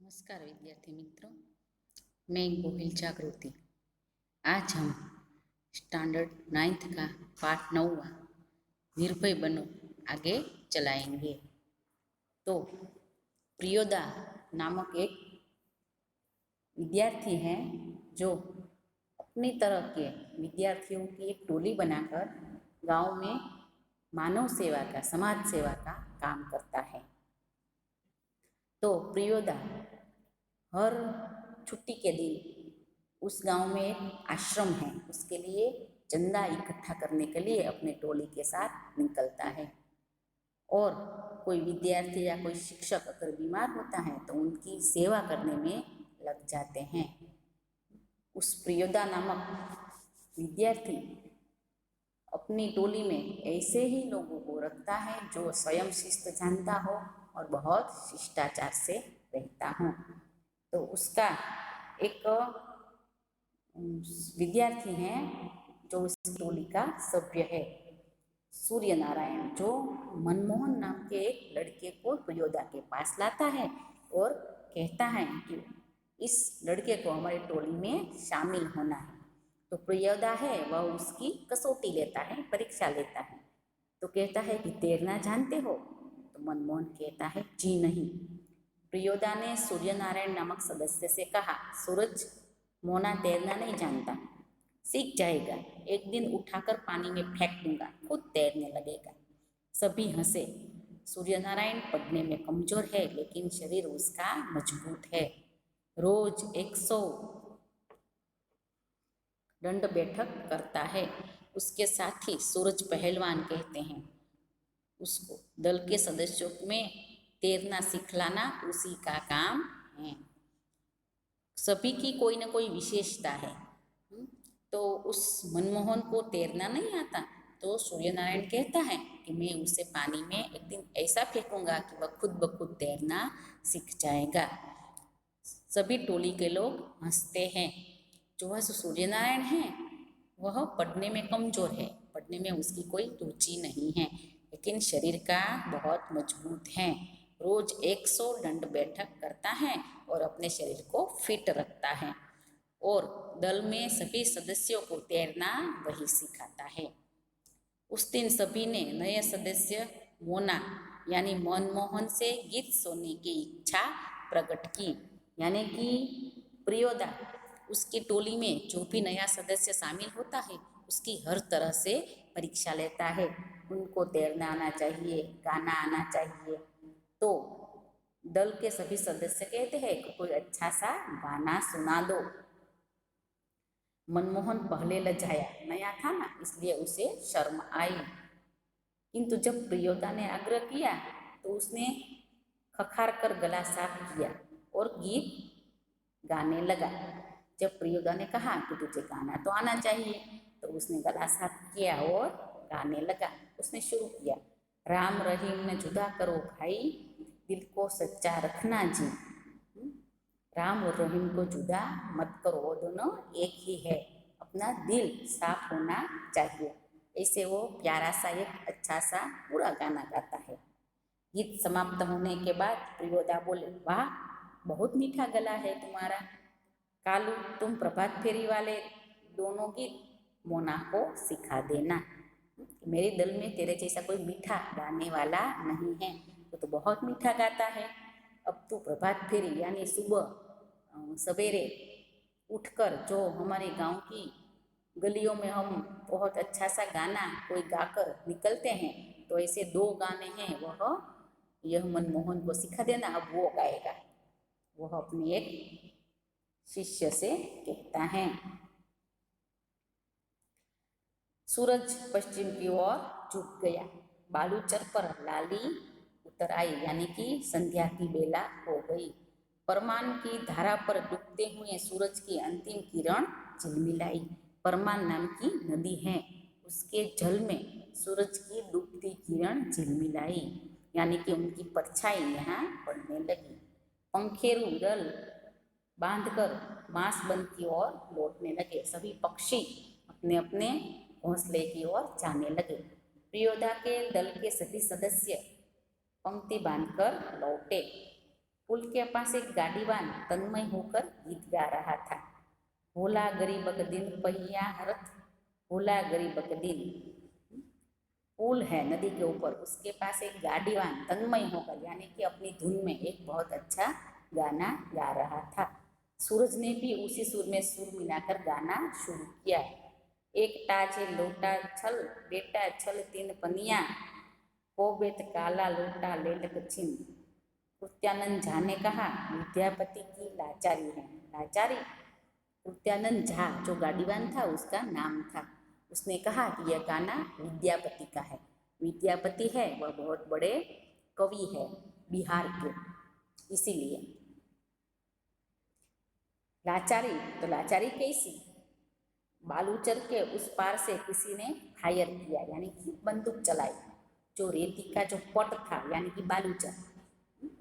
नमस्कार विद्यार्थी मित्रों, मैं गोहिल जागृति। आज हम स्टैंडर्ड 9th का पाठ 9वां निर्भय बनो आगे चलाएंगे। तो प्रियोदा नामक एक विद्यार्थी हैं जो अपनी तरह के विद्यार्थियों की एक टोली बनाकर गांव में मानव सेवा का, समाज सेवा का काम करता है। तो प्रियोदा हर छुट्टी के दिन उस गांव में एक आश्रम है, उसके लिए चंदा इकट्ठा करने के लिए अपने टोली के साथ निकलता है। और कोई विद्यार्थी या कोई शिक्षक अगर बीमार होता है तो उनकी सेवा करने में लग जाते हैं। उस प्रियोदा नामक विद्यार्थी अपनी टोली में ऐसे ही लोगों को रखता है जो स्वयं शिस्त जानता हो और बहुत शिष्टाचार से रहता हो। तो उसका एक विद्यार्थी हैं जो उस टोली का सभ्य है, सूर्य नारायण, जो मनमोहन नाम के एक लड़के को प्रियोदा के पास लाता है और कहता है कि इस लड़के को हमारी टोली में शामिल होना है। तो प्रियोदा है वह उसकी कसौटी लेता है, परीक्षा लेता है। तो कहता है कि तैरना जानते हो? तो मनमोहन कहता है जी नहीं। प्रियोदा ने सूर्य नारायण नामक सदस्य से कहा, सूरज मोना तैरना नहीं जानता, सीख जाएगा, एक दिन उठाकर पानी में फेंक दूंगा, खुद तैरने लगेगा। सभी हंसे। सूर्य नारायण पढ़ने में कमजोर है लेकिन शरीर उसका मजबूत है। रोज 100 दंड बैठक करता है। उसके साथी सूरज पहलवान कहते हैं उसको, दल के सदस्यों में तैरना सिखलाना उसी का काम है। सभी की कोई ना कोई विशेषता है। तो उस मनमोहन को तैरना नहीं आता, तो सूर्य नारायण कहता है कि मैं उसे पानी में एक दिन ऐसा फेंकूंगा कि वह खुद ब खुद तैरना सीख जाएगा। सभी टोली के लोग हंसते हैं। जो वह सूर्य नारायण है वह पढ़ने में कमजोर है, पढ़ने में उसकी कोई रुचि नहीं है, लेकिन शरीर का बहुत मजबूत है। रोज 100 दंड बैठक करता है और अपने शरीर को फिट रखता है और दल में सभी सदस्यों को तैरना वही सिखाता है। उस दिन सभी ने नए सदस्य मोना यानी मनमोहन से गीत सुनने की इच्छा प्रकट की। यानी कि प्रियोदा उसकी टोली में जो भी नया सदस्य शामिल होता है उसकी हर तरह से परीक्षा लेता है। उनको तैरना आना चाहिए, गाना आना चाहिए। तो दल के सभी सदस्य कहते हैं कि कोई अच्छा सा गाना सुना दो। मनमोहन पहले लजाया, नया था ना, इसलिए उसे शर्म आई। किंतु जब प्रियोदा ने आग्रह किया तो उसने खखार कर गला साफ किया और गीत गाने लगा। जब प्रियोदा ने कहा कि तुझे गाना तो आना चाहिए, तो उसने गला साफ किया और गाने लगा। उसने शुरू किया, राम रहीम ने जुदा करो भाई, दिल को सच्चा रखना जी। राम और रहीम को जुदा मत करो, वो दोनों एक ही है, अपना दिल साफ होना चाहिए। ऐसे वो प्यारा सा एक अच्छा सा पूरा गाना गाता है। गीत समाप्त होने के बाद प्रियोदा बोले, वाह बहुत मीठा गला है तुम्हारा। कालू तुम प्रभात फेरी वाले दोनों गीत मोना को सिखा देना। मेरे दल में तेरे जैसा कोई मीठा गाने वाला नहीं है, तो बहुत मीठा गाता है। अब तू प्रभात फेरी यानी सुबह सवेरे उठकर जो हमारे गांव की गलियों में हम बहुत अच्छा सा गाना कोई गाकर निकलते हैं, तो ऐसे 2 गाने हैं, वह यह मनमोहन को सिखा देना, अब वो गाएगा। वह अपने एक शिष्य से कहता है। सूरज पश्चिम की ओर झुक गया, बालूचर पर लाली उतर आई, यानी कि संध्या की बेला हो गई। परमान की धारा पर डूबते हुए सूरज की अंतिम किरण झिलमिलाई। परमान नाम की नदी है, उसके जल में सूरज की डूबती किरण झिलमिलाई, यानी कि उनकी परछाई यहाँ पड़ने लगी। पंखेरु दल बांधकर बांसबंद की ओर लौटने लगे। सभी पक्षी अपने अपने घोंसले की ओर जाने लगे। प्रियोदा के दल के सभी सदस्य पंक्ति बांधकर लौटे। पुल के पास एक गाड़ीवान तन्मय होकर गीत गा रहा था। भोला गरीबक दिन पहिया रथ, भोला गरीबक दिन। पुल है नदी के ऊपर, उसके पास एक गाड़ीवान तन्मय होकर यानी कि अपनी धुन में एक बहुत अच्छा गाना गा रहा था। सूरज ने भी उसी सुर में सुर मिलाकर गाना शुरू किया। एक टाजे लोटा छल, बेटा छल तीन पनिया, कोबेत काला लोटा लेलक छिन। कृत्यानंद झा ने कहा, विद्यापति की लाचारी है। लाचारी? कृत्यानंद झा जो गाड़ीवान था उसका नाम था। उसने कहा कि यह गाना विद्यापति का है। विद्यापति है वह बहुत बड़े कवि है बिहार के, इसीलिए। लाचारी तो लाचारी कैसी? बालूचर के उस पार से किसी ने फायर किया यानी कि बंदूक चलाई। जो रेती का जो पट था यानी कि बालूचर,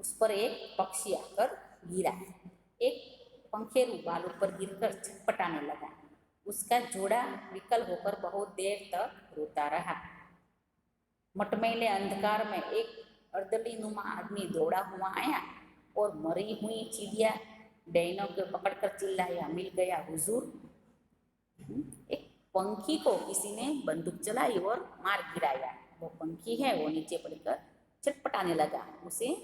उस पर एक पक्षी आकर गिरा। एक पंखेरु बालू पर गिरकर छटपटाने लगा। उसका जोड़ा विकल होकर बहुत देर तक रोता रहा। मटमैले अंधकार में एक अर्दली नुमा आदमी दौड़ा हुआ आया और मरी हुई चिड़िया डैनों को पकड़कर चिल्लाया, मिल गया हुजूर। एक पंखी को किसी ने बंदूक चलाई और मार गिराया। वो पंखी है वो नीचे पड़कर छटपटाने लगा, उसे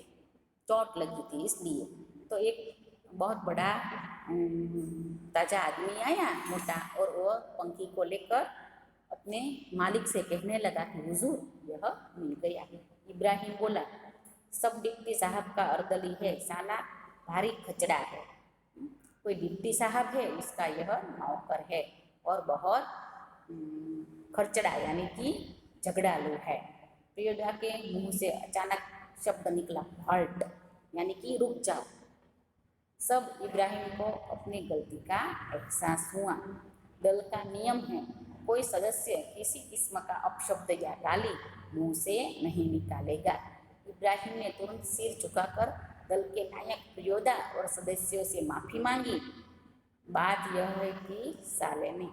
चोट लगी थी इसलिए। तो एक बहुत बड़ा ताजा आदमी आया मोटा, और वो पंखी को लेकर अपने मालिक से कहने लगा कि हुजूर यह मिल गया। इब्राहिम बोला, सब डिप्टी साहब का अर्दली है, साला भारी खचड़ा है। कोई डिप्टी साहब है उसका यह नौकर है और बहुत खर्चड़ा यानी कि झगड़ालू है। प्रियोदा के मुंह से अचानक शब्द निकला, हर्ट यानी कि रुक जाओ। सब इब्राहिम को अपनी गलती का एहसास हुआ। दल का नियम है, कोई सदस्य किसी किस्म का अपशब्द या गाली मुंह से नहीं निकालेगा। इब्राहिम ने तुरंत सिर झुकाकर दल के नायक प्रियोदा और सदस्यों से माफ़ी मांगी। बात यह है कि साले ने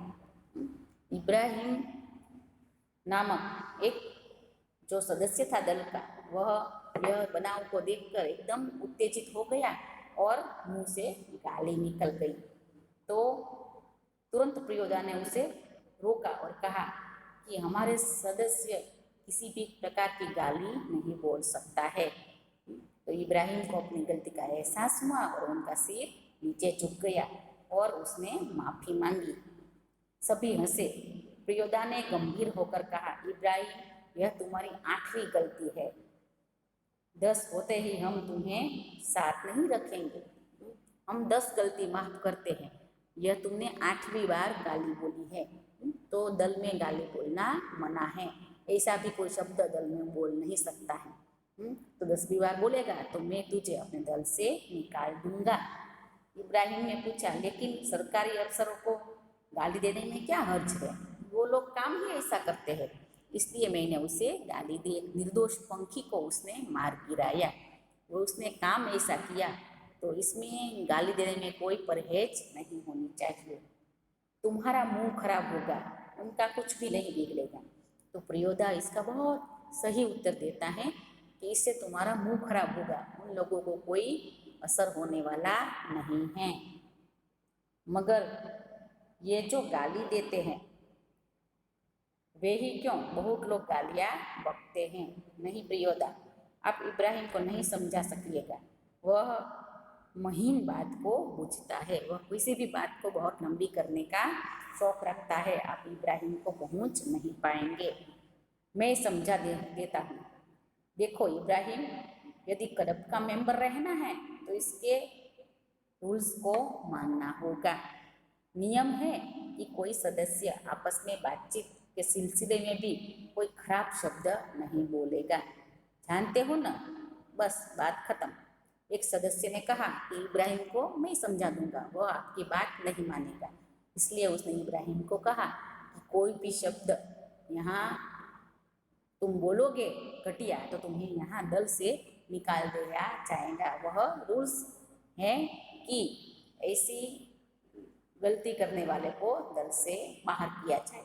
इब्राहिम नामक एक जो सदस्य था दल का, वह यह बनाव को देखकर एकदम उत्तेजित हो गया और मुंह से गाली निकल गई। तो तुरंत प्रियोदा ने उसे रोका और कहा कि हमारे सदस्य किसी भी प्रकार की गाली नहीं बोल सकता है। तो इब्राहिम को अपनी गलती का एहसास हुआ और उनका सिर नीचे झुक गया और उसने माफ़ी मांगी। सभी हंसे। प्रियोदा ने गंभीर होकर कहा, इब्राहिम यह तुम्हारी 8वीं गलती है। 10 होते ही हम तुम्हें साथ नहीं रखेंगे। हम 10 गलती माफ़ करते हैं, यह तुमने 8वीं बार गाली बोली है। तो दल में गाली बोलना मना है, ऐसा भी कोई शब्द दल में बोल नहीं सकता है। तो 10वीं बार बोलेगा तो मैं तुझे अपने दल से निकाल दूंगा। इब्राहिम ने पूछा, लेकिन सरकारी अफसरों को गाली देने में क्या हर्ज है? वो लोग काम ही ऐसा करते हैं, इसलिए मैंने उसे गाली दी। एक निर्दोष पंखी को उसने मार गिराया, वो उसने काम ऐसा किया, तो इसमें गाली देने में कोई परहेज नहीं होनी चाहिए। तुम्हारा मुंह खराब होगा, उनका कुछ भी नहीं बिगड़ेगा। तो प्रियोदा इसका बहुत सही उत्तर देता है कि इससे तुम्हारा मुंह खराब होगा, उन लोगों को कोई असर होने वाला नहीं है। मगर ये जो गाली देते हैं वे ही क्यों, बहुत लोग गालियाँ बकते हैं। नहीं प्रियोदा, आप इब्राहिम को नहीं समझा सकिएगा। वह महीन बात को बुझता है, वह किसी भी बात को बहुत लंबी करने का शौक रखता है। आप इब्राहिम को पहुँच नहीं पाएंगे। मैं समझा देता हूँ। देखो इब्राहिम, यदि क्लब का मेंबर रहना है तो इसके रूल्स को मानना होगा। नियम है कि कोई सदस्य आपस में बातचीत के सिलसिले में भी कोई खराब शब्द नहीं बोलेगा। जानते हो ना? बस बात खत्म। एक सदस्य ने कहा कि इब्राहिम को मैं समझा दूंगा, वह आपकी बात नहीं मानेगा। इसलिए उसने इब्राहिम को कहा कि कोई भी शब्द यहाँ तुम बोलोगे घटिया तो तुम्हें यहाँ दल से निकाल दिया जाएगा। वह रूल्स है कि ऐसी गलती करने वाले को दल से बाहर किया जाए।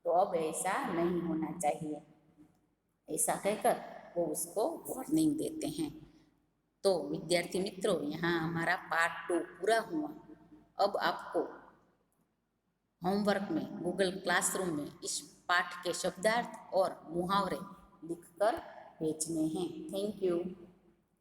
तो अब ऐसा नहीं होना चाहिए। ऐसा कहकर वो उसको वार्निंग देते हैं। तो विद्यार्थी मित्रों, यहाँ हमारा पार्ट 2 पूरा हुआ। अब आपको होमवर्क में गूगल क्लासरूम में इस पाठ के शब्दार्थ और मुहावरे लिखकर भेजने हैं। Thank you.